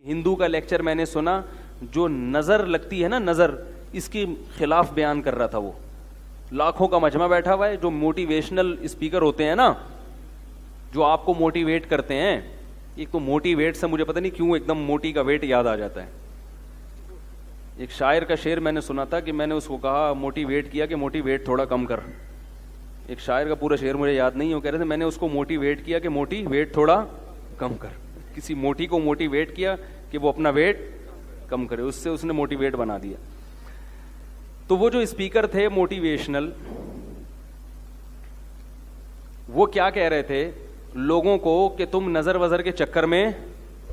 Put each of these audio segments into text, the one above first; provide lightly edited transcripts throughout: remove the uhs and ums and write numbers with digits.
ہندو کا لیکچر میں نے سنا, جو نظر لگتی ہے نا, نظر, اس کے خلاف بیان کر رہا تھا. وہ لاکھوں کا مجمع بیٹھا ہوا ہے, جو موٹیویشنل اسپیکر ہوتے ہیں نا, جو آپ کو موٹیویٹ کرتے ہیں. ایک تو موٹیویٹ سے مجھے پتہ نہیں کیوں ایک دم موٹی کا ویٹ یاد آ جاتا ہے. ایک شاعر کا شعر میں نے سنا تھا کہ میں نے اس کو کہا, موٹیویٹ کیا کہ موٹی ویٹ تھوڑا کم کر. ایک شاعر کا پورا شعر مجھے یاد نہیں ہے, وہ کہہ رہے تھے میں نے اس کو موٹیویٹ کیا کہ موٹی ویٹ تھوڑا کم کر. کسی موٹی کو موٹیویٹ کیا کہ وہ اپنا ویٹ کم کرے, اس سے اس نے موٹیویٹ بنا دیا. تو وہ جو اسپیکر تھے موٹیویشنل, وہ کیا کہہ رہے تھے لوگوں کو کہ تم نظر وظر کے چکر میں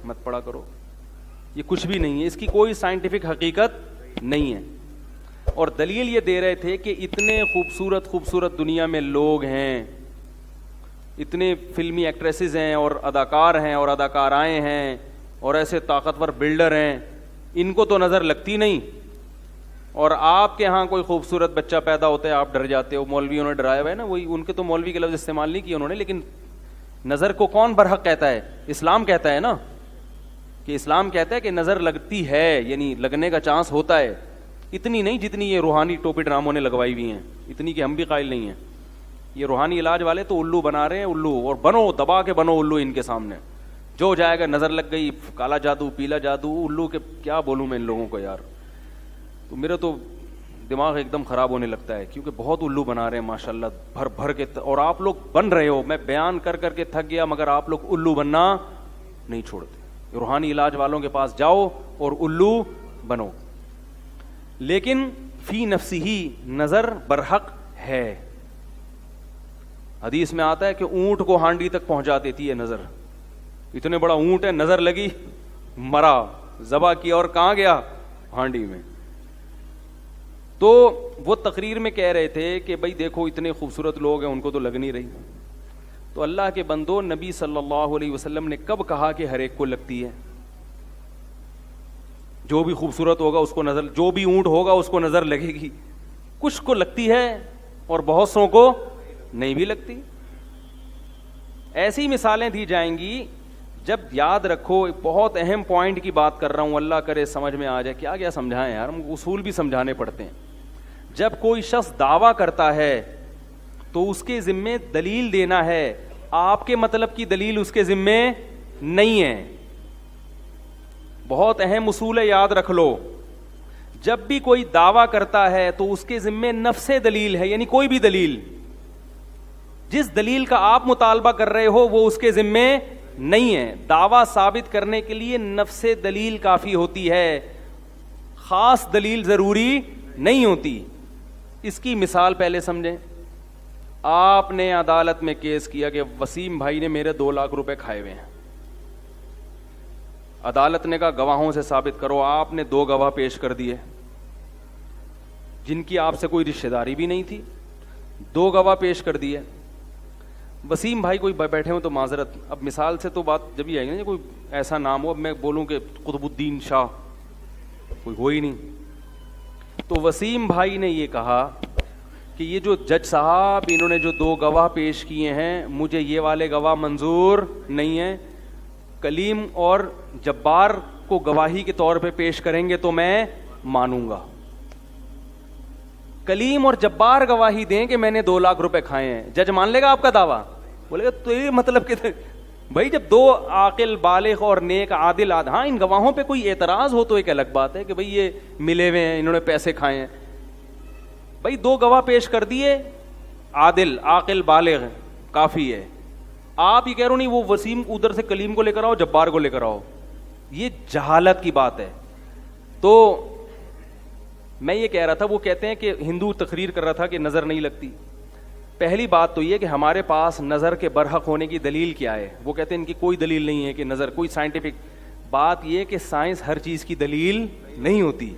مت پڑا کرو, یہ کچھ بھی نہیں ہے, اس کی کوئی سائنٹیفک حقیقت نہیں ہے. اور دلیل یہ دے رہے تھے کہ اتنے خوبصورت خوبصورت دنیا میں لوگ ہیں, اتنے فلمی ایکٹریسز ہیں اور اداکار ہیں اور اداکارائیں ہیں اور ایسے طاقتور بلڈر ہیں, ان کو تو نظر لگتی نہیں. اور آپ کے ہاں کوئی خوبصورت بچہ پیدا ہوتا ہے آپ ڈر جاتے ہو. مولویوں نے ڈرایا ہوا ہے نا, وہی ان کے تو مولوی کے لفظ استعمال نہیں کیے انہوں نے, لیکن نظر کو کون برحق کہتا ہے؟ اسلام کہتا ہے نا, کہ اسلام کہتا ہے کہ نظر لگتی ہے, یعنی لگنے کا چانس ہوتا ہے. اتنی نہیں جتنی یہ روحانی ٹوپی ڈراموں نے لگوائی ہوئی ہیں, اتنی کہ ہم بھی قائل نہیں ہیں. یہ روحانی علاج والے تو الو بنا رہے ہیں, الو, اور بنو, دبا کے بنو الو ان کے سامنے. جو جائے گا نظر لگ گئی, کالا جادو, پیلا جادو, الو کے کیا بولوں میں ان لوگوں کو یار. تو میرا تو دماغ ایک دم خراب ہونے لگتا ہے, کیونکہ بہت الو بنا رہے ہیں ماشاءاللہ بھر بھر کے, اور آپ لوگ بن رہے ہو. میں بیان کر کر کے تھک گیا, مگر آپ لوگ الو بننا نہیں چھوڑتے. روحانی علاج والوں کے پاس جاؤ اور الو بنو. لیکن فی نفسی ہی نظر برحق ہے. حدیث میں آتا ہے کہ اونٹ کو ہانڈی تک پہنچا دیتی ہے نظر. اتنے بڑا اونٹ ہے, نظر لگی, مرا, ذبح کیا, اور کہاں گیا؟ ہانڈی میں. تو وہ تقریر میں کہہ رہے تھے کہ بھائی دیکھو اتنے خوبصورت لوگ ہیں, ان کو تو لگ نہیں رہی. تو اللہ کے بندو, نبی صلی اللہ علیہ وسلم نے کب کہا کہ ہر ایک کو لگتی ہے؟ جو بھی خوبصورت ہوگا اس کو نظر, جو بھی اونٹ ہوگا اس کو نظر لگے گی. کچھ کو لگتی ہے اور بہت سو کو نہیں بھی لگتی. ایسی مثالیں دی جائیں گی. جب یاد رکھو, بہت اہم پوائنٹ کی بات کر رہا ہوں, اللہ کرے سمجھ میں آ جائے. کیا کیا سمجھائیں یار, ہم اصول بھی سمجھانے پڑتے ہیں. جب کوئی شخص دعویٰ کرتا ہے تو اس کے ذمے دلیل دینا ہے. آپ کے مطلب کی دلیل اس کے ذمے نہیں ہے. بہت اہم اصول ہے, یاد رکھ لو. جب بھی کوئی دعویٰ کرتا ہے تو اس کے ذمے نفس دلیل ہے, یعنی کوئی بھی دلیل. جس دلیل کا آپ مطالبہ کر رہے ہو وہ اس کے ذمے نہیں ہے. دعویٰ ثابت کرنے کے لیے نفس دلیل کافی ہوتی ہے, خاص دلیل ضروری نہیں ہوتی. اس کی مثال پہلے سمجھیں. آپ نے عدالت میں کیس کیا کہ وسیم بھائی نے میرے 2 لاکھ روپے کھائے ہوئے ہیں. عدالت نے کہا گواہوں سے ثابت کرو. آپ نے 2 گواہ پیش کر دیے جن کی آپ سے کوئی رشتہ داری بھی نہیں تھی. 2 گواہ پیش کر دیے. وسیم بھائی کوئی بیٹھے ہوں تو معذرت, اب مثال سے تو بات جب یہ آئے گی نا, کوئی ایسا نام ہو, اب میں بولوں کہ قطب الدین شاہ, کوئی ہو ہی نہیں. تو وسیم بھائی نے یہ کہا کہ یہ جو جج صاحب انہوں نے جو 2 گواہ پیش کیے ہیں, مجھے یہ والے گواہ منظور نہیں ہیں. کلیم اور جبار کو گواہی کے طور پہ پیش کریں گے تو میں مانوں گا. کلیم اور جبار گواہی دیں کہ میں نے 2 لاکھ روپے کھائے ہیں, جج مان لے گا آپ کا دعویٰ؟ بولے گا تو یہ مطلب کہ بھائی جب 2 عاقل بالغ اور نیک عادل ہاں ان گواہوں پہ کوئی اعتراض ہو تو ایک الگ بات ہے کہ بھئی یہ ملے ہوئے ہیں, انہوں نے پیسے کھائے ہیں. بھئی 2 گواہ پیش کر دیے, عادل عاقل بالغ, کافی ہے. آپ یہ کہہ رہے ہو نہیں وہ وسیم ادھر سے کلیم کو لے کر آؤ, جبار کو لے کر آؤ. یہ جہالت کی بات ہے. تو میں یہ کہہ رہا تھا, وہ کہتے ہیں کہ ہندو تقریر کر رہا تھا کہ نظر نہیں لگتی. پہلی بات تو یہ کہ ہمارے پاس نظر کے برحق ہونے کی دلیل کیا ہے. وہ کہتے ہیں ان کی کوئی دلیل نہیں ہے کہ نظر, کوئی سائنٹیفک بات. یہ کہ سائنس ہر چیز کی دلیل نہیں ہوتی.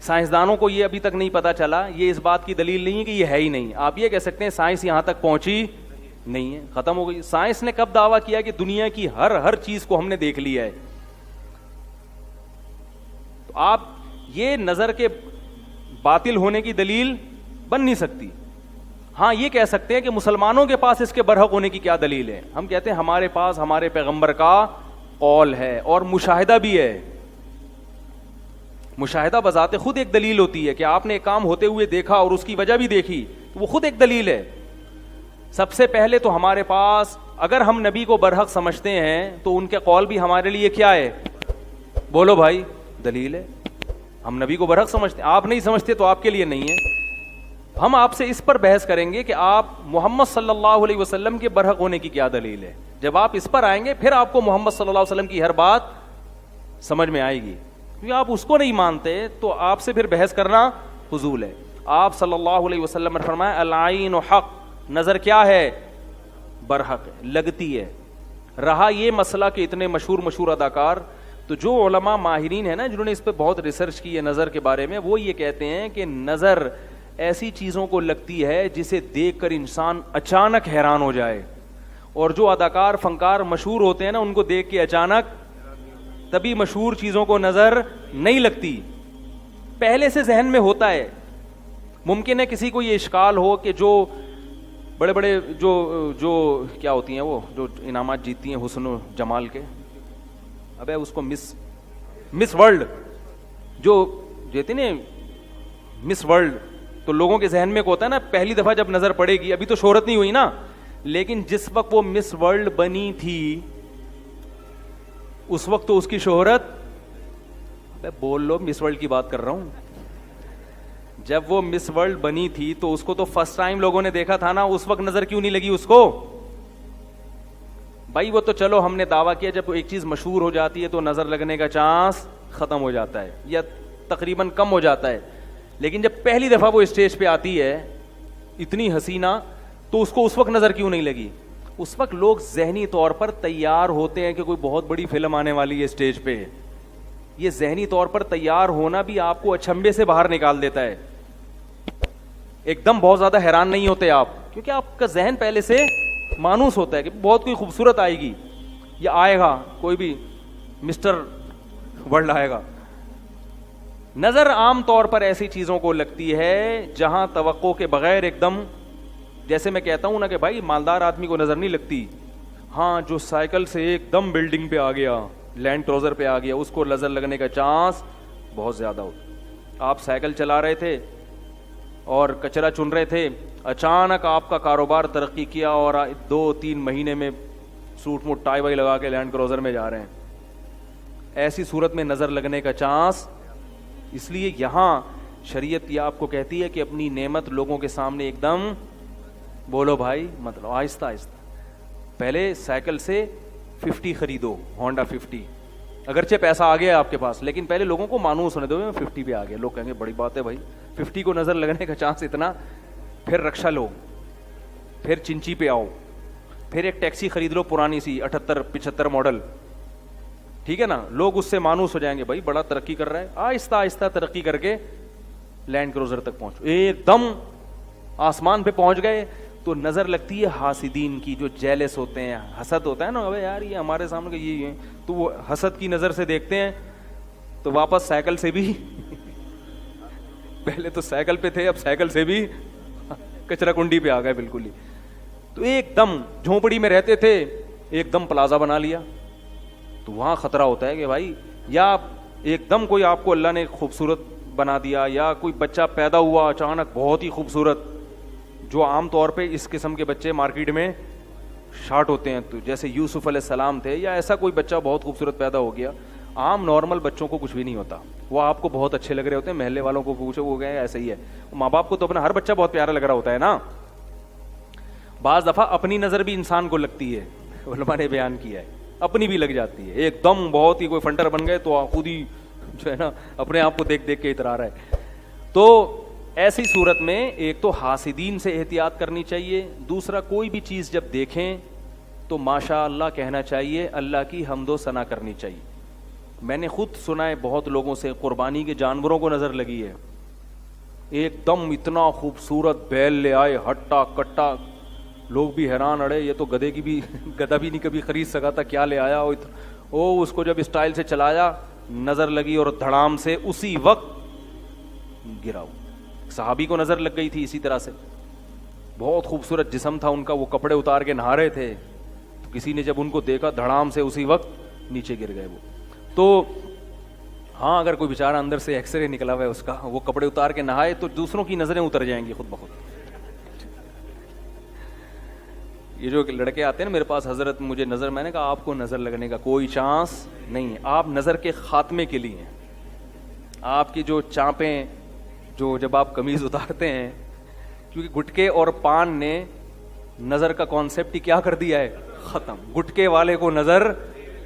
سائنسدانوں کو یہ ابھی تک نہیں پتا چلا, یہ اس بات کی دلیل نہیں ہے کہ یہ ہے ہی نہیں. آپ یہ کہہ سکتے ہیں سائنس یہاں تک پہنچی نہیں ہے, ختم ہو گئی. سائنس نے کب دعویٰ کیا کہ دنیا کی ہر چیز کو ہم نے دیکھ لیا ہے. تو آپ یہ نظر کے باطل ہونے کی دلیل بن نہیں سکتی. ہاں یہ کہہ سکتے ہیں کہ مسلمانوں کے پاس اس کے برحق ہونے کی کیا دلیل ہے. ہم کہتے ہیں ہمارے پاس ہمارے پیغمبر کا قول ہے اور مشاہدہ بھی ہے. مشاہدہ بذات خود ایک دلیل ہوتی ہے کہ آپ نے ایک کام ہوتے ہوئے دیکھا اور اس کی وجہ بھی دیکھی, تو وہ خود ایک دلیل ہے. سب سے پہلے تو ہمارے پاس اگر ہم نبی کو برحق سمجھتے ہیں تو ان کے قول بھی ہمارے لیے کیا ہے؟ بولو بھائی, دلیل ہے. ہم نبی کو برحق سمجھتے ہیں, آپ نہیں سمجھتے تو آپ کے لیے نہیں ہے. ہم آپ سے اس پر بحث کریں گے کہ آپ محمد صلی اللہ علیہ وسلم کے برحق ہونے کی کیا دلیل ہے. جب آپ اس پر آئیں گے پھر آپ کو محمد صلی اللہ علیہ وسلم کی ہر بات سمجھ میں آئے گی. کیونکہ آپ اس کو نہیں مانتے تو آپ سے پھر بحث کرنا فضول ہے. آپ صلی اللہ علیہ وسلم نے فرمایا العین حق, نظر کیا ہے؟ برحق ہے, لگتی ہے. رہا یہ مسئلہ کہ اتنے مشہور اداکار, تو جو علماء ماہرین ہیں نا جنہوں نے اس پہ بہت ریسرچ کی ہے نظر کے بارے میں, وہ یہ کہتے ہیں کہ نظر ایسی چیزوں کو لگتی ہے جسے دیکھ کر انسان اچانک حیران ہو جائے, اور جو اداکار فنکار مشہور ہوتے ہیں نا ان کو دیکھ کے اچانک تبھی مشہور چیزوں کو نظر نہیں لگتی, پہلے سے ذہن میں ہوتا ہے. ممکن ہے کسی کو یہ اشکال ہو کہ جو بڑے بڑے جو کیا ہوتی ہیں وہ جو انعامات جیتتی ہیں حسن و جمال کے, ابے اس کو مس ورلڈ جو دیتے نا مس ورلڈ, تو لوگوں کے ذہن میں ہوتا ہے نا پہلی دفعہ جب نظر پڑے گی, ابھی تو شہرت نہیں ہوئی نا, لیکن جس وقت وہ مس ورلڈ بنی تھی اس وقت تو اس کی شہرت, بول لو مس ورلڈ کی بات کر رہا ہوں, جب وہ مس ورلڈ بنی تھی تو اس کو تو فرسٹ ٹائم لوگوں نے دیکھا تھا نا, اس وقت نظر کیوں نہیں لگی اس کو؟ بھائی وہ تو چلو ہم نے دعویٰ کیا جب ایک چیز مشہور ہو جاتی ہے تو نظر لگنے کا چانس ختم ہو جاتا ہے یا تقریباً کم ہو جاتا ہے, لیکن جب پہلی دفعہ وہ اسٹیج پہ آتی ہے اتنی حسینہ, تو اس کو اس وقت نظر کیوں نہیں لگی؟ اس وقت لوگ ذہنی طور پر تیار ہوتے ہیں کہ کوئی بہت بڑی فلم آنے والی ہے اسٹیج پہ. یہ ذہنی طور پر تیار ہونا بھی آپ کو اچھمبے سے باہر نکال دیتا ہے. ایک دم بہت زیادہ حیران نہیں ہوتے آپ, کیونکہ آپ کا ذہن پہلے سے مانوس ہوتا ہے کہ بہت کوئی خوبصورت آئے گی یا آئے گا, کوئی بھی مسٹر ورلڈ آئے گا. نظر عام طور پر ایسی چیزوں کو لگتی ہے جہاں توقع کے بغیر ایک دم, جیسے میں کہتا ہوں نا کہ بھائی مالدار آدمی کو نظر نہیں لگتی, ہاں جو سائیکل سے ایک دم بلڈنگ پہ آ گیا, لینڈ کروزر پہ آ گیا, اس کو نظر لگنے کا چانس بہت زیادہ ہوتا. آپ سائیکل چلا رہے تھے اور کچرا چن رہے تھے, اچانک آپ کا کاروبار ترقی کیا اور 2-3 مہینے میں سوٹ موٹ ٹائی وائی لگا کے لینڈ کروزر میں جا رہے ہیں, ایسی صورت میں نظر لگنے کا چانس. اس لیے یہاں شریعت یہ آپ کو کہتی ہے کہ اپنی نعمت لوگوں کے سامنے ایک دم, بولو بھائی مطلب آہستہ آہستہ, پہلے سائیکل سے 50 خریدو, ہونڈا 50, اگرچہ پیسہ آ گیا آپ کے پاس, لیکن پہلے لوگوں کو مانوس ہونے دو 50 پہ آ گیا, لوگ کہیں گے بڑی بات ہے بھائی 50 کو نظر لگنے کا چانس اتنا. پھر رکشا لو, پھر چنچی پہ آؤ, پھر ایک ٹیکسی خرید لو پرانی سی 78-75 ماڈل, ٹھیک ہے نا, لوگ اس سے مانوس ہو جائیں گے بھائی بڑا ترقی کر رہا ہے. آہستہ آہستہ ترقی کر کے لینڈ کروزر تک پہنچو, ایک دم آسمان پہ پہنچ گئے تو نظر لگتی ہے حاسدین کی, جو جیلس ہوتے ہیں, حسد ہوتا ہے نا, ابے یار یہ ہمارے سامنے یہ ہے, تو وہ حسد کی نظر سے دیکھتے ہیں تو واپس سائیکل سے بھی پہلے تو سائیکل پہ تھے, اب سائیکل سے بھی کچرا کنڈی پہ آ گئے بالکل ہی. تو ایک دم جھونپڑی میں رہتے تھے, ایک دم پلازا بنا لیا, تو وہاں خطرہ ہوتا ہے کہ بھائی یا ایک دم کوئی آپ کو اللہ نے خوبصورت بنا دیا, یا کوئی بچہ پیدا ہوا اچانک بہت ہی خوبصورت, جو عام طور پہ اس قسم کے بچے مارکیٹ میں شارٹ ہوتے ہیں, تو جیسے یوسف علیہ السلام تھے, یا ایسا کوئی بچہ بہت خوبصورت پیدا ہو گیا. عام نارمل بچوں کو کچھ بھی نہیں ہوتا, وہ آپ کو بہت اچھے لگ رہے ہوتے ہیں, محلے والوں کو پوچھو وہ گئے ایسا ہی ہے, ماں باپ کو تو اپنا ہر بچہ بہت پیارا لگ رہا ہوتا ہے نا. بعض دفعہ اپنی نظر بھی انسان کو لگتی ہے, علماء نے بیان کیا ہے, اپنی بھی لگ جاتی ہے, ایک دم بہت ہی کوئی فنٹر بن گئے تو خود ہی جو ہے نا اپنے آپ کو دیکھ دیکھ کے اترا رہا ہے. تو ایسی صورت میں ایک تو حاسدین سے احتیاط کرنی چاہیے, دوسرا کوئی بھی چیز جب دیکھیں تو ماشاء اللہ کہنا چاہیے, اللہ کی حمد و ثنا کرنی چاہیے. میں نے خود سنا ہے بہت لوگوں سے, قربانی کے جانوروں کو نظر لگی ہے, ایک دم اتنا خوبصورت بیل لے آئے ہٹا کٹا, لوگ بھی حیران, اڑے یہ تو گدھے کی بھی گدھا بھی نہیں کبھی خرید سکا تھا, کیا لے آیا او. اس کو جب اسٹائل سے چلایا نظر لگی اور دھڑام سے اسی وقت گرا. صحابی کو نظر لگ گئی تھی اسی طرح سے, بہت خوبصورت جسم تھا ان کا, وہ کپڑے اتار کے نہا رہے تھے, تو کسی نے جب ان کو دیکھا دھڑام سے اسی وقت نیچے گر گئے وہ. تو ہاں اگر کوئی بیچارہ اندر سے ایکس رے نکلا ہوا ہے اس کا, وہ کپڑے اتار کے نہائے تو دوسروں کی نظریں اتر جائیں گی خود بخود. یہ جو لڑکے آتے ہیں نا میرے پاس, حضرت مجھے نظر, میں نے کہا آپ کو نظر لگنے کا کوئی چانس نہیں ہے, آپ نظر کے خاتمے کے لیے ہیں. آپ کی جو چانپیں, جو جب آپ قمیض اتارتے ہیں, کیونکہ گٹکے اور پان نے نظر کا کانسیپٹ ہی کیا کر دیا ہے, ختم. گٹکے والے کو نظر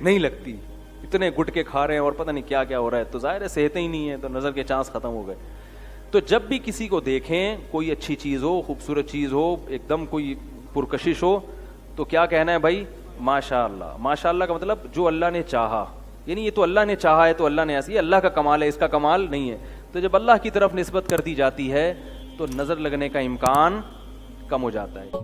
نہیں لگتی, اتنے گٹکے کھا رہے ہیں اور پتہ نہیں کیا کیا ہو رہا ہے, تو ظاہر ہے صحتیں ہی نہیں ہے, تو نظر کے چانس ختم ہو گئے. تو جب بھی کسی کو دیکھیں, کوئی اچھی چیز ہو, خوبصورت چیز ہو, ایک دم کوئی پرکشش ہو, تو کیا کہنا ہے بھائی, ماشاء اللہ. ماشاء اللہ کا مطلب جو اللہ نے چاہا, یعنی یہ تو اللہ نے چاہا ہے تو اللہ نے ایسی, یہ اللہ کا کمال ہے, اس کا کمال نہیں ہے. تو جب اللہ کی طرف نسبت کر دی جاتی ہے تو نظر لگنے کا امکان کم ہو جاتا ہے.